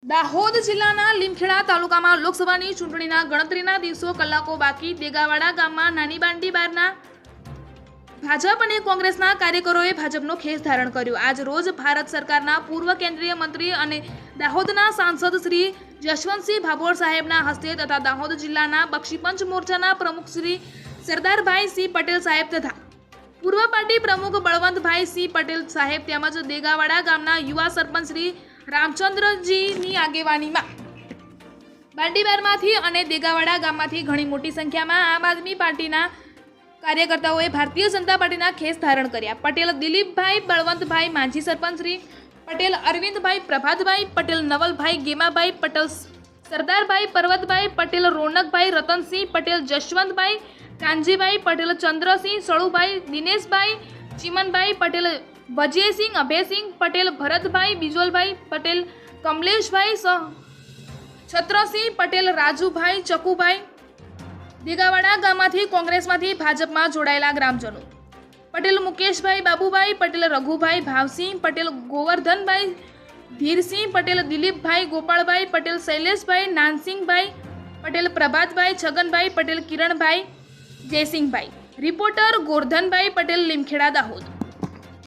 દાહોદ જિલ્લાના લીમખેડા તાલુકામાં લોકસભાની ચૂંટણીના ગણતરીના દિવસો કલાકો બાકી દેગાવાડા ગામમાં નાની બાંડી બારના ભાજપ અને કોંગ્રેસના કાર્યકરોએ ભાજપનો ખેસ ધારણ કર્યો। આજ રોજ ભારત સરકારના પૂર્વ કેન્દ્રીય મંત્રી અને દાહોદના સાંસદ શ્રી જશવંતસિંહ ભાભોર સાહેબના હસ્તે તથા દાહોદ જિલ્લાના બક્ષીપંચ મોરચાના પ્રમુખ શ્રી સરદારભાઈ સિંહ પટેલ સાહેબ તથા પૂર્વ પાર્ટી પ્રમુખ બળવંતભાઈ સિંહ પટેલ સાહેબ તેમજ દેગાવાડા ગામના યુવા સરપંચ શ્રી રામચંદ્રજીની આગેવાનીમાં બાંડીબારમાંથી અને દેગાવાડા ગામમાંથી ઘણી મોટી સંખ્યામાં આમ આદમી પાર્ટીના કાર્યકર્તાઓએ ભારતીય જનતા પાર્ટીના ખેસ ધારણ કર્યા। પટેલ દિલીપભાઈ બળવંતભાઈ માજી સરપંચ શ્રી પટેલ અરવિંદભાઈ પ્રભાતભાઈ પટેલ નવલભાઈ ગેમાભાઈ પટેલ સરદારભાઈ પર્વતભાઈ પટેલ રોનકભાઈ રતનસિંહ પટેલ જશવંતભાઈ કાનજીભાઈ પટેલ ચંદ્રસિંહ સળુભાઈ દિનેશભાઈ ચિમનભાઈ પટેલ વજયસિંહ અભયસિંહ પટેલ ભરતભાઈ બિજોલભાઈ પટેલ કમલેશભાઈ છત્રસિંહ પટેલ રાજુભાઈ ચકુભાઈ દેગાવાડા ગામમાંથી કોંગ્રેસમાંથી ભાજપમાં જોડાયેલા ગ્રામજનો પટેલ મુકેશભાઈ બાબુભાઈ પટેલ રઘુભાઈ ભાવસિંહ પટેલ ગોવર્ધનભાઈ ધીરસિંહ પટેલ દિલીપભાઈ ગોપાળભાઈ પટેલ શૈલેષભાઈ નાનસિંહભાઈ પટેલ પ્રભાતભાઈ છગનભાઈ પટેલ કિરણભાઈ જયસિંહભાઈ। રિપોર્ટર ગોરધનભાઈ પટેલ લીમખેડા દાહોદ।